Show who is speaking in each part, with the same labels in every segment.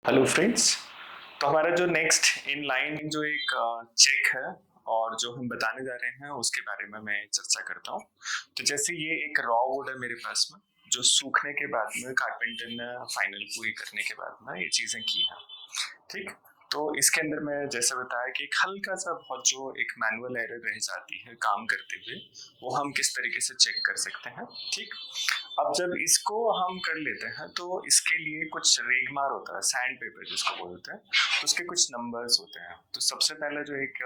Speaker 1: Hello friends. तो हमारा जो नेक्स्ट इन लाइन जो एक चेक है और जो हम बताने जा रहे हैं उसके बारे में मैं चर्चा करता हूँ। तो जैसे ये एक रॉ वुड है मेरे पास में, जो सूखने के बाद में कारपेंटर ने फाइनल पूरी करने के बाद में ये चीज़ें की हैं। ठीक। तो इसके अंदर मैं जैसे बताया कि एक हल्का सा बहुत जो एक मैनुअल एरर रह जाती है काम करते हुए, वो हम किस तरीके से चेक कर सकते हैं। ठीक। अब जब इसको हम कर लेते हैं तो इसके लिए कुछ रेगमार होता है, सैंड पेपर जिसको बोलते हैं। तो उसके कुछ नंबर्स होते हैं। तो सबसे पहले जो एक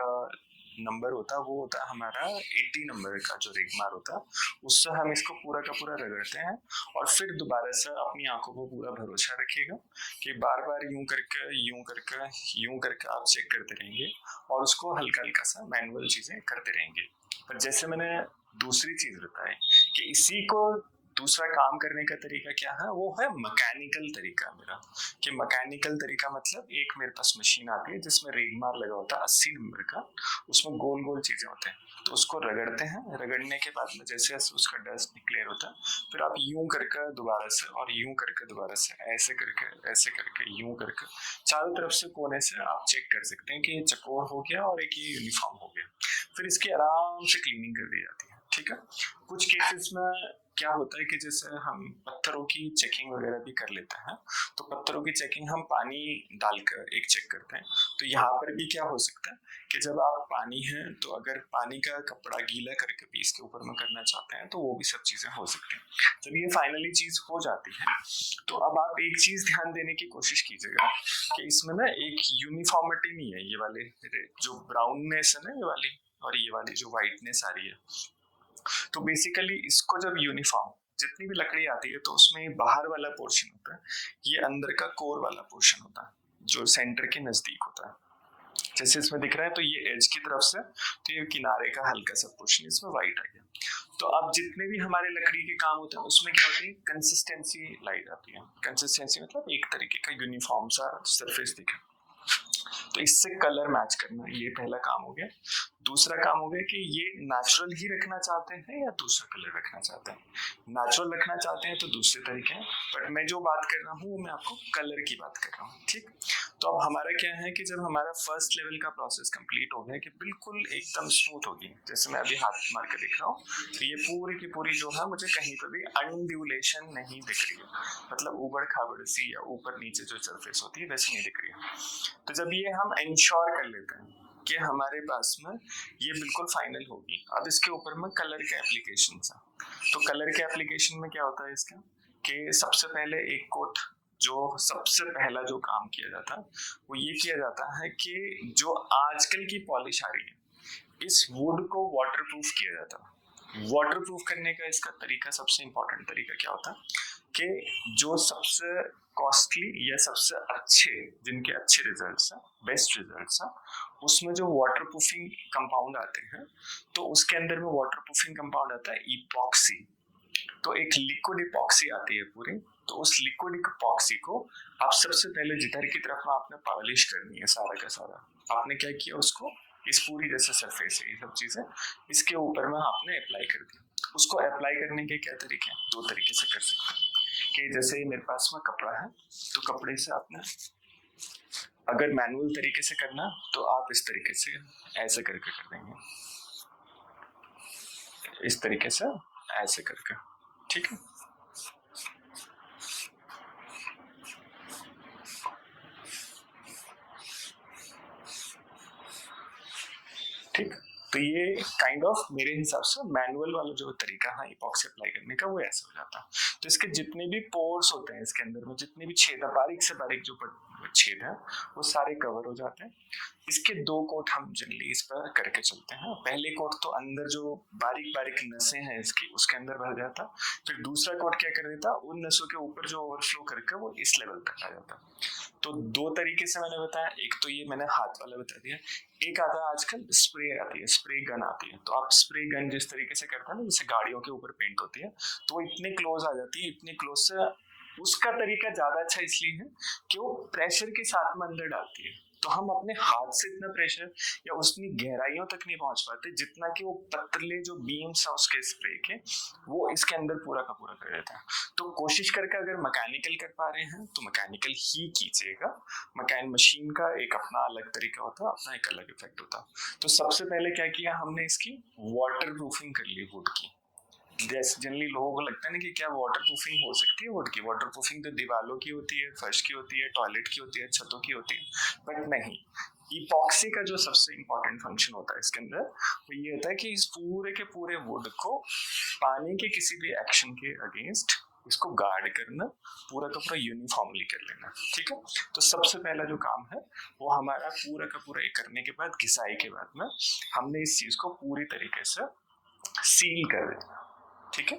Speaker 1: नंबर होता है वो होता है हमारा 80 नंबर का जो रेगमार होता है, उससे हम इसको पूरा का पूरा रगड़ते हैं। और फिर दोबारा से अपनी आंखों को पूरा भरोसा रखिएगा कि बार बार यूं करके यूं करके यूं करके आप चेक करते रहेंगे और उसको हल्का हल्का सा मैनुअल चीजें करते रहेंगे। पर जैसे मैंने दूसरी चीज बताई कि इसी को दूसरा काम करने का तरीका क्या है, वो है मैकेनिकल तरीका मेरा। कि मैकेनिकल तरीका मतलब एक मेरे पास मशीन आती है जिसमें रेगमार लगा होता है 80 नंबर का। उसमें गोल गोल चीजें होते हैं, तो उसको रगड़ते हैं। रगड़ने के बाद में जैसे जैसे उसका डस्ट क्लियर होता है, फिर आप यूं करके दोबारा से और यूं करके दोबारा से ऐसे करके यूं करके चारों तरफ से कोने से आप चेक कर सकते हैं कि ये चकोर हो गया और एक ये यूनिफॉर्म हो गया। फिर इसकी आराम से क्लीनिंग कर दी जाती है। ठीक है। कुछ केसेस में क्या होता है कि जैसे हम पत्थरों की चेकिंग वगैरह भी कर लेते हैं, तो पत्थरों की चेकिंग हम पानी डालकर एक चेक करते हैं। तो यहाँ पर भी क्या हो सकता है कि जब आप पानी है तो अगर पानी का कपड़ा गीला करके भी इसके ऊपर में करना चाहते हैं तो वो भी सब चीजें हो सकती हैं। जब ये फाइनली चीज हो जाती है तो अब आप एक चीज ध्यान देने की कोशिश कीजिएगा कि इसमें ना एक यूनिफॉर्मिटी नहीं है। ये वाले जो ब्राउननेस है ना, ये वाली और ये वाली जो व्हाइटनेस आ रही है, तो बेसिकली इसको जब यूनिफॉर्म जितनी भी लकड़ी आती है तो उसमें बाहर वाला पोर्शन होता है, ये अंदर का कोर वाला पोर्शन होता है जो सेंटर के नजदीक होता है। जैसे इसमें दिख रहा है तो ये एज की तरफ से, तो ये किनारे का हल्का सा पोर्शन इसमें व्हाइट आ गया। तो अब जितने भी हमारे लकड़ी के काम होते हैं उसमें क्या होती है, कंसिस्टेंसी लाई जाती है। कंसिस्टेंसी मतलब एक तरीके का यूनिफॉर्म सा सरफेस दिखे। तो इससे कलर मैच करना, ये पहला काम हो गया। दूसरा काम हो गया कि ये नेचुरल ही रखना चाहते हैं या दूसरा कलर रखना चाहते हैं। नेचुरल रखना चाहते हैं तो दूसरे तरीके हैं, बट मैं जो बात कर रहा हूँ मैं आपको कलर की बात कर रहा हूँ। ठीक। तो अब हमारा क्या है कि जब हमारा फर्स्ट लेवल का प्रोसेस कंप्लीट हो गया कि बिल्कुल एकदम स्मूथ होगी, जैसे मैं अभी हाथ मार के दिख रहा हूँ, तो ये पूरी की पूरी जो है मुझे कहीं पर भी अनड्यूलेशन नहीं दिख रही है। मतलब उबड़ खाबड़ सी या ऊपर नीचे जो सरफेस होती है वैसी नहीं दिख रही है। तो जब ये हम इंश्योर कर लेते हैं कि हमारे पास में ये बिल्कुल फाइनल होगी, अब इसके ऊपर में कलर के एप्लीकेशन है। तो कलर के एप्लीकेशन में क्या होता है इसका कि सबसे पहले एक कोट, जो सबसे पहला जो काम किया जाता है वो ये किया जाता है कि जो आजकल की पॉलिश आ रही है इस वुड को वाटरप्रूफ किया जाता है। वाटरप्रूफ करने का इसका तरीका, सबसे इंपॉर्टेंट तरीका क्या होता है कि जो सबसे कॉस्टली या सबसे अच्छे, जिनके अच्छे रिजल्ट्स हैं, बेस्ट रिजल्ट्स हैं, उसमें जो वाटर प्रूफिंग कंपाउंड आते हैं, तो उसके अंदर में वाटर प्रूफिंग कंपाउंड आता है इपॉक्सी। तो एक लिक्विड इपॉक्सी आती है पूरी। तो उस लिक्विड इपॉक्सी को आप सबसे पहले जिधर की तरफ में आपने पॉलिश करनी है सारा का सारा, आपने क्या किया, उसको इस पूरी जैसे सरफेस है ये सब चीजें इसके ऊपर में आपने अप्लाई कर दिया। उसको अप्लाई करने के क्या तरीके हैं, दो तरीके से कर सकते हैं। कि जैसे मेरे पास में कपड़ा है तो कपड़े से आपने अगर मैनुअल तरीके से करना तो आप इस तरीके से ऐसे करके कर देंगे, इस तरीके से ऐसे करके। ठीक है। ठीक। तो ये काइंड ऑफ मेरे हिसाब से मैनुअल वाला जो तरीका है इपॉक्सी अप्लाई करने का वो ऐसे हो जाता है। तो इसके जितने भी पोर्स होते हैं इसके अंदर में, जितने भी छेद है, बारीक से बारीक जो छेद है वो सारे कवर हो जाते हैं। इसके दो कोट हम जनरली इस पर करके चलते हैं। पहले कोट तो अंदर जो बारीक बारीक नसें हैं इसकी उसके अंदर भर जाता, फिर दूसरा कोट क्या कर देता, उन नसों के ऊपर जो ओवरफ्लो करके वो इस लेवल तक आ जाता। तो दो तरीके से मैंने बताया, एक तो ये मैंने हाथ वाला बता दिया, एक आता है आजकल स्प्रे आती है, स्प्रे गन आती है। तो आप स्प्रे गन जिस तरीके से करते हैं ना, जैसे गाड़ियों के ऊपर पेंट होती है, तो वो इतने क्लोज आ जाती है, इतने क्लोज से उसका तरीका ज्यादा अच्छा इसलिए है कि वो प्रेशर के साथ में अंदर डालती है। तो हम अपने हाथ से इतना प्रेशर या उतनी गहराइयों तक नहीं पहुंच पाते जितना कि वो पतले जो बीम्स है उसके स्प्रे के वो इसके अंदर पूरा का पूरा कर देता है। तो कोशिश करके अगर मैकेनिकल कर पा रहे हैं तो मैकेनिकल ही कीजिएगा। मशीन का एक अपना अलग तरीका होता है, अपना एक अलग इफेक्ट होता है। तो सबसे पहले क्या किया हमने, इसकी वाटर प्रूफिंग कर ली वुड की। जैसे जनरली लोगों को लगता है ना कि क्या वाटर प्रूफिंग हो सकती है वुड की। वाटर प्रूफिंग तो दीवारों की होती है, फर्श की होती है, टॉयलेट की होती है, छतों की होती है, बट नहीं। इपॉक्सी का जो सबसे इंपॉर्टेंट फंक्शन होता है इसके अंदर वो ये होता है कि इस पूरे के पूरे वुड को पानी के किसी भी एक्शन के अगेंस्ट इसको गार्ड करना, पूरा का पूरा यूनिफॉर्मली कर लेना। ठीक है, तो सबसे पहला जो काम है वो हमारा पूरा का पूरा करने के बाद, घिसाई के बाद में हमने इस चीज को पूरी तरीके से सील कर देना। ठीक है,